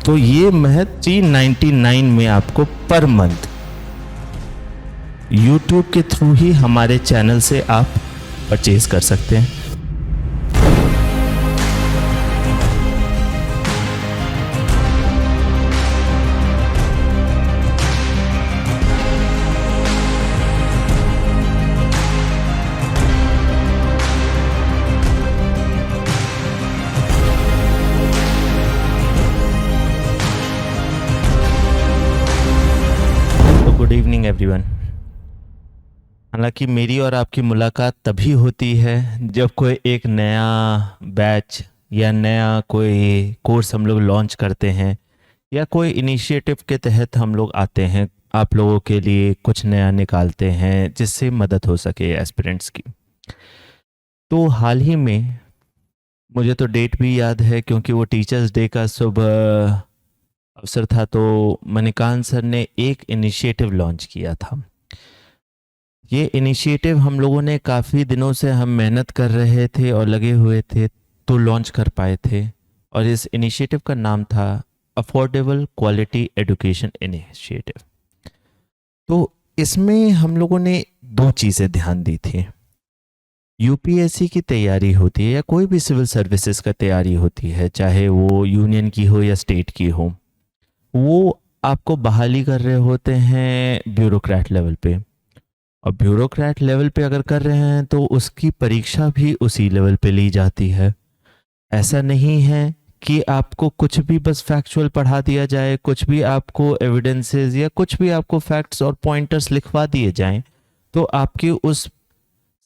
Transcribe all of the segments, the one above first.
तो ये महज 399 में आपको पर मंथ YouTube के थ्रू ही हमारे चैनल से आप परचेज कर सकते हैं। Good evening everyone. हालांकि मेरी और आपकी मुलाकात तभी होती है जब कोई एक नया बैच या नया कोई कोर्स हम लोग लॉन्च करते हैं या कोई इनिशिएटिव के तहत हम लोग आते हैं, आप लोगों के लिए कुछ नया निकालते हैं जिससे मदद हो सके एस्पिरेंट्स की। तो हाल ही में मुझे तो डेट भी याद है क्योंकि वो टीचर्स डे का सुबह अवसर था, तो मणिकांत सर ने एक इनिशिएटिव लॉन्च किया था। ये इनिशिएटिव हम लोगों ने काफ़ी दिनों से हम मेहनत कर रहे थे और लगे हुए थे तो लॉन्च कर पाए थे, और इस इनिशिएटिव का नाम था अफोर्डेबल क्वालिटी एजुकेशन इनिशिएटिव। तो इसमें हम लोगों ने दो चीज़ें ध्यान दी थी। यूपीएससी की तैयारी होती है या कोई भी सिविल सर्विसेज का तैयारी होती है, चाहे वो यूनियन की हो या स्टेट की हो, वो आपको बहाली कर रहे होते हैं ब्यूरोक्रेट लेवल पे, और ब्यूरोक्रेट लेवल पे अगर कर रहे हैं तो उसकी परीक्षा भी उसी लेवल पे ली जाती है। ऐसा नहीं है कि आपको कुछ भी बस फैक्चुअल पढ़ा दिया जाए, कुछ भी आपको एविडेंसेस या कुछ भी आपको फैक्ट्स और पॉइंटर्स लिखवा दिए जाएं तो आपकी उस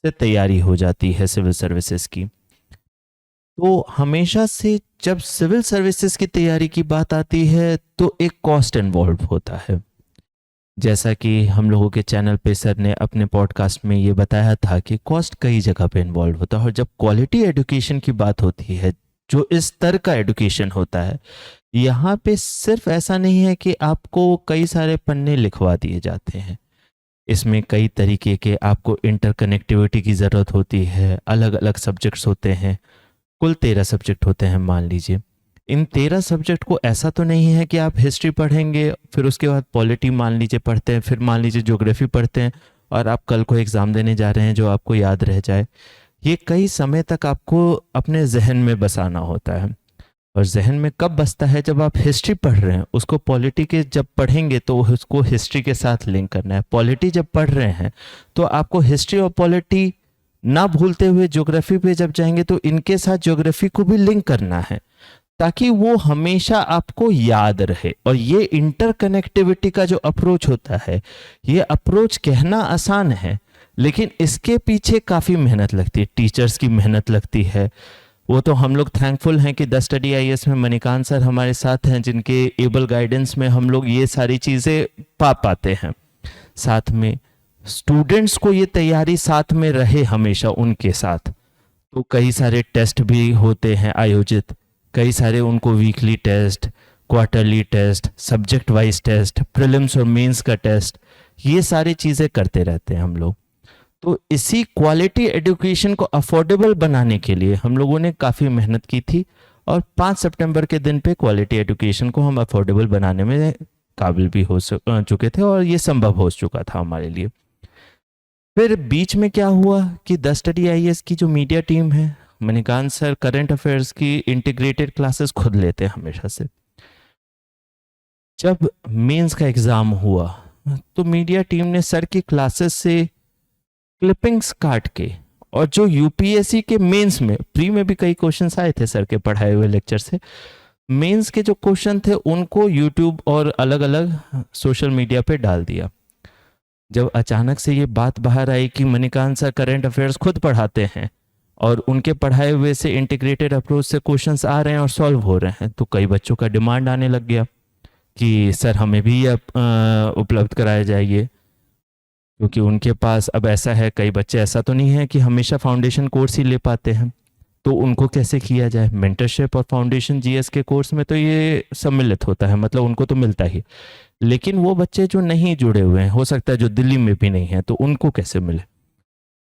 से तैयारी हो जाती है सिविल सर्विसेज की। तो हमेशा से जब सिविल सर्विसेज की तैयारी की बात आती है तो एक कॉस्ट इन्वॉल्व होता है। जैसा कि हम लोगों के चैनल पे सर ने अपने पॉडकास्ट में ये बताया था कि कॉस्ट कई जगह पे इन्वॉल्व होता है, और जब क्वालिटी एजुकेशन की बात होती है, जो इस स्तर का एजुकेशन होता है, यहाँ पे सिर्फ ऐसा नहीं है कि आपको कई सारे पन्ने लिखवा दिए जाते हैं। इसमें कई तरीके के आपको इंटरकनेक्टिविटी की ज़रूरत होती है। अलग अलग सब्जेक्ट्स होते हैं, कुल 13 सब्जेक्ट होते हैं मान लीजिए। इन 13 सब्जेक्ट को ऐसा तो नहीं है कि आप हिस्ट्री पढ़ेंगे, फिर उसके बाद पॉलिटी मान लीजिए पढ़ते हैं, फिर मान लीजिए ज्योग्राफी पढ़ते हैं और आप कल को एग्ज़ाम देने जा रहे हैं जो आपको याद रह जाए। ये कई समय तक आपको अपने जहन में बसाना होता है, और जहन में कब बसता है? जब आप हिस्ट्री पढ़ रहे हैं, उसको पॉलिटी के जब पढ़ेंगे तो उसको हिस्ट्री के साथ लिंक करना है। पॉलिटी जब पढ़ रहे हैं तो आपको हिस्ट्री और पॉलिटी ना भूलते हुए ज्योग्राफी पे जब जाएंगे तो इनके साथ ज्योग्राफी को भी लिंक करना है, ताकि वो हमेशा आपको याद रहे। और ये इंटरकनेक्टिविटी का जो अप्रोच होता है, ये अप्रोच कहना आसान है लेकिन इसके पीछे काफ़ी मेहनत लगती है, टीचर्स की मेहनत लगती है। वो तो हम लोग थैंकफुल हैं कि द स्टडी आईएएस में मणिकांत सर हमारे साथ हैं, जिनके एबल गाइडेंस में हम लोग ये सारी चीज़ें पा पाते हैं। साथ में स्टूडेंट्स को ये तैयारी साथ में रहे हमेशा उनके साथ। तो कई सारे टेस्ट भी होते हैं आयोजित, कई सारे उनको weekly test, quarterly test, subject wise test, prelims और मेंस का टेस्ट, ये सारी चीज़ें करते रहते हैं हम लोग। तो इसी क्वालिटी एजुकेशन को अफोर्डेबल बनाने के लिए हम लोगों ने काफ़ी मेहनत की थी, और 5 सितंबर के दिन पे क्वालिटी एजुकेशन को हम अफोर्डेबल बनाने में काबिल भी हो चुके थे, और ये संभव हो चुका था हमारे लिए। फिर बीच में क्या हुआ कि द स्टडी आईएएस की जो मीडिया टीम है, मणिकांत सर करंट अफेयर्स की इंटीग्रेटेड क्लासेस खुद लेते हैं हमेशा से। जब मेंस का एग्ज़ाम हुआ तो मीडिया टीम ने सर की क्लासेस से क्लिपिंग्स काट के, और जो यूपीएससी के मेंस में, प्री में भी कई क्वेश्चंस आए थे सर के पढ़ाए हुए लेक्चर से, मेंस के जो क्वेश्चन थे उनको यूट्यूब और अलग अलग सोशल मीडिया पे डाल दिया। जब अचानक से ये बात बाहर आई कि मणिकांत सर करंट अफेयर्स खुद पढ़ाते हैं और उनके पढ़ाए हुए से इंटीग्रेटेड अप्रोच से क्वेश्चंस आ रहे हैं और सॉल्व हो रहे हैं, तो कई बच्चों का डिमांड आने लग गया कि सर हमें भी उपलब्ध कराया जाइए। क्योंकि उनके पास अब ऐसा है, कई बच्चे ऐसा तो नहीं है कि हमेशा फाउंडेशन कोर्स ही ले पाते हैं, तो उनको कैसे किया जाए? मेंटरशिप और फाउंडेशन जीएस के कोर्स में तो ये सम्मिलित होता है, मतलब उनको तो मिलता ही, लेकिन वो बच्चे जो नहीं जुड़े हुए हैं, हो सकता है जो दिल्ली में भी नहीं है, तो उनको कैसे मिले?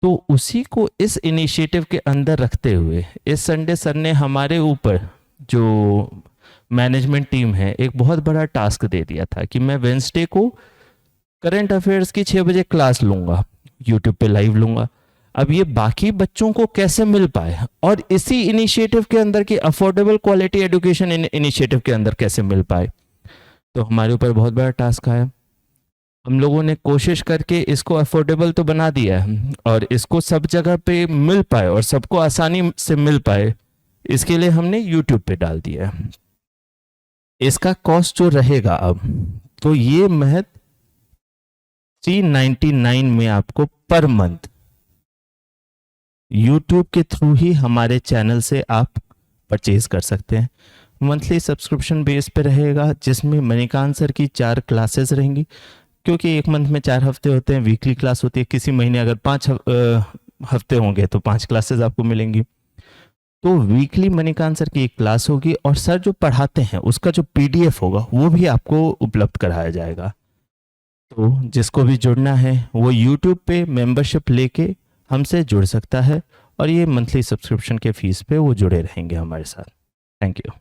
तो उसी को इस इनिशिएटिव के अंदर रखते हुए इस संडे सर ने हमारे ऊपर जो मैनेजमेंट टीम है, एक बहुत बड़ा टास्क दे दिया था कि मैं वेंसडे को करंट अफेयर्स की 6 बजे क्लास लूंगा, यूट्यूब पे लाइव लूंगा। अब ये बाकी बच्चों को कैसे मिल पाए, और इसी इनिशिएटिव के अंदर की अफोर्डेबल क्वालिटी एजुकेशन इनिशिएटिव के अंदर कैसे मिल पाए, तो हमारे ऊपर बहुत बड़ा टास्क आया। हम लोगों ने कोशिश करके इसको अफोर्डेबल तो बना दिया है, और इसको सब जगह पे मिल पाए और सबको आसानी से मिल पाए, इसके लिए हमने यूट्यूब पे डाल दिया है। इसका कॉस्ट जो रहेगा अब, तो ये महज 399 में आपको पर मंथ यूट्यूब के थ्रू ही हमारे चैनल से आप परचेज कर सकते हैं। मंथली सब्सक्रिप्शन बेस पे रहेगा, जिसमें मणिकांत सर की 4 क्लासेस रहेंगी, क्योंकि एक मंथ में 4 हफ्ते होते हैं, वीकली क्लास होती है। किसी महीने अगर 5 हफ्ते होंगे तो 5 क्लासेस आपको मिलेंगी। तो वीकली मणिकांत सर की एक क्लास होगी, और सर जो पढ़ाते हैं उसका जो पीडीएफ होगा वो भी आपको उपलब्ध कराया जाएगा। तो जिसको भी जुड़ना है वो यूट्यूब पे मेंबरशिप लेके हमसे जुड़ सकता है, और ये मंथली सब्सक्रिप्शन के फीस पे वो जुड़े रहेंगे हमारे साथ। Thank you.